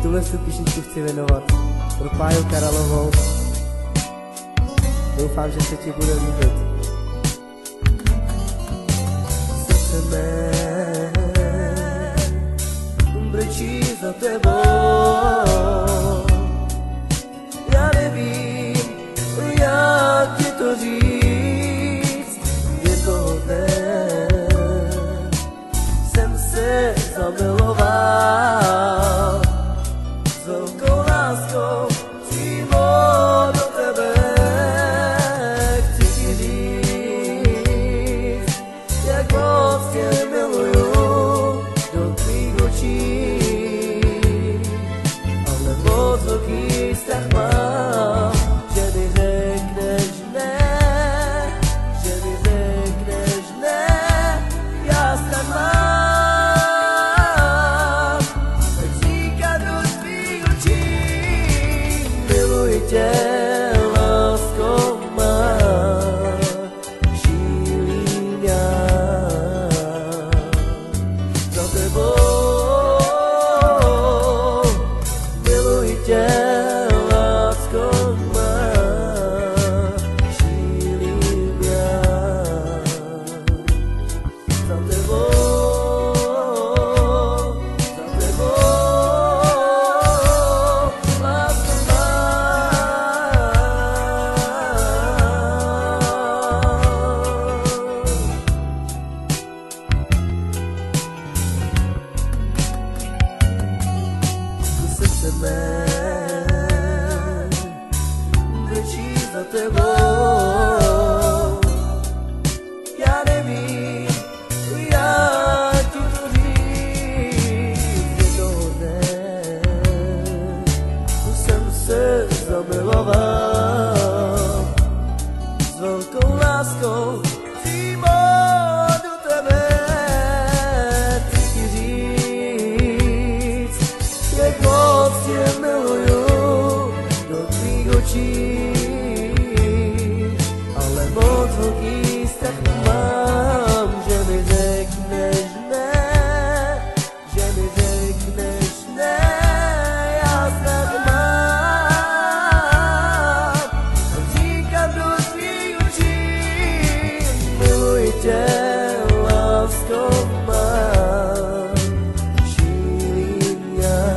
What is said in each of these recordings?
Tuhle písničku chci věnovat pro Páju Karalovou. Doufám, že se ti bude líbit. Srdce mé brečí za tebou. Já nevím, jak ti to říct. Jednoho dne jsem se zamiloval s velkou láskou přímo do tebe. Chci ti říct, jak moc tě miluju do tvých očí, ale moc velký strach mám, že mi řekneš ne, že mi řekneš ne. Já strach mám, tak říkat do tvých očí. Miluji tě, lásko má, šílím já za tebou. Miluji tě, lásko má, šílím já za tebou, lásko má. Srdce mé brečí za tebou. Já nevím, jak ti to říct. Jednoho dne jsem se zamiloval s velkou láskou přímo do tebe. Chci ti říct, jak moc tě miluju do tvých očí, ale moc velký strach mám, že mi řekneš ne, že mi řekneš ne. Já strach mám, říkám do tvých očí. Miluji tě, lásko má, šílím já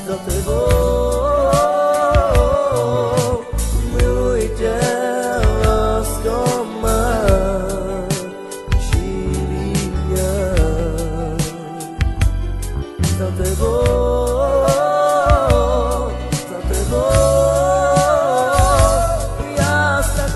za tebou. Miluji tě, lásko má, šílím já za tebou, za tebou. Já strach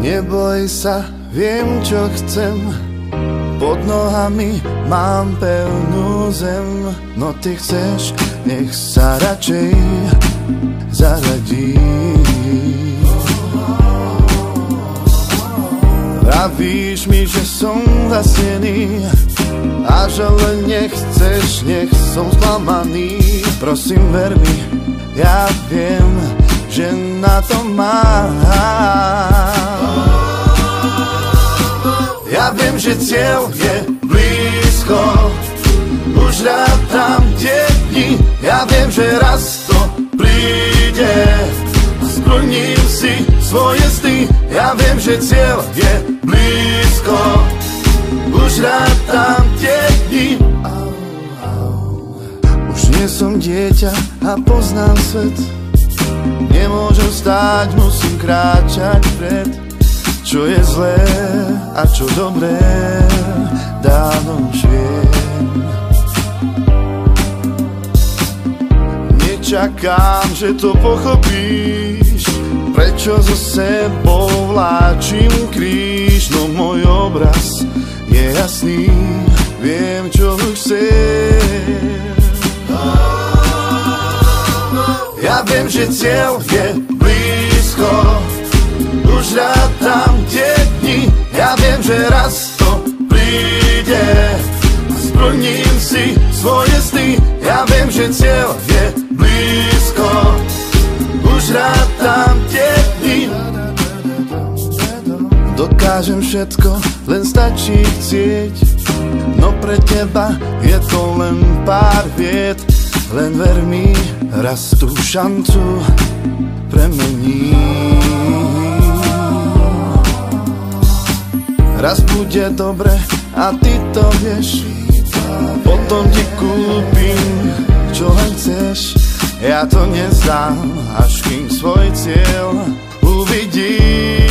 Neboj sa, viem čo chcem, pod nohami mám pevnú zem. No ty chceš, nech sa radšej zaradí. Pravíš mi, že som zasnený a že len nechceš, nech som sklamaný. Prosím, ver mi, ja viem, že na to mám. Ja viem, že cieľ je blízko, už rátam tie dni. Ja viem, že raz to príde, splním si svoje sny. Ja viem, že cieľ je blízko, už rátam tie dni. Už nie som dieťa a poznám svet, nemôžem stáť, musím kráčať vpred. čo je zlé a čo dobré, dávno už viem. Nečakám, že to pochopíš, prečo so sebou vláčim kríž. No môj obraz je jasný, viem, čo už chcem. Ja viem, že cieľ je blízko, už rátam tie dni. Ja viem, že raz to príde, splním si svoje sny. Ja viem, že cieľ je blízko, už rátam tie dni. Dokážem všetko, len stačí chcieť, no pre teba je to len pár viet. Len ver mi, raz tú šancu premení. Raz bude dobre a ty to vieš, potom ti kúpim, čo len chceš. Ja to nezdám, až kým svoj cieľ uvidím.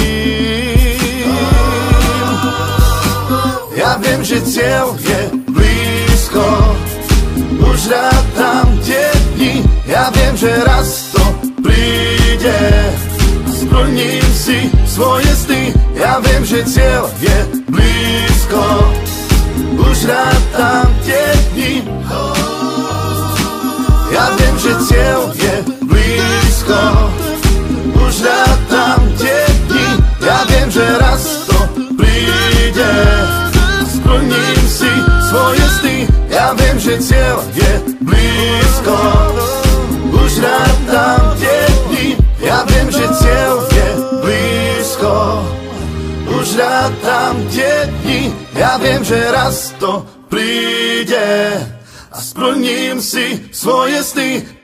Ja viem, že cieľ je blízko, už rátam tie dni. Ja viem, že raz to príde, splním si svoje sny. Ja viem, že cieľ je blízko, už rátam tie dni. Ja viem, že cieľ je blízko, už rátam tie dni. Ja viem, že raz to príde, splním si svoje sny. Ja viem, že cieľ je blízko, už rátam tie dni. Ja viem, že cieľ je blízko, už rátam tie dni. Ja viem, že raz to príde a splním si svoje sny.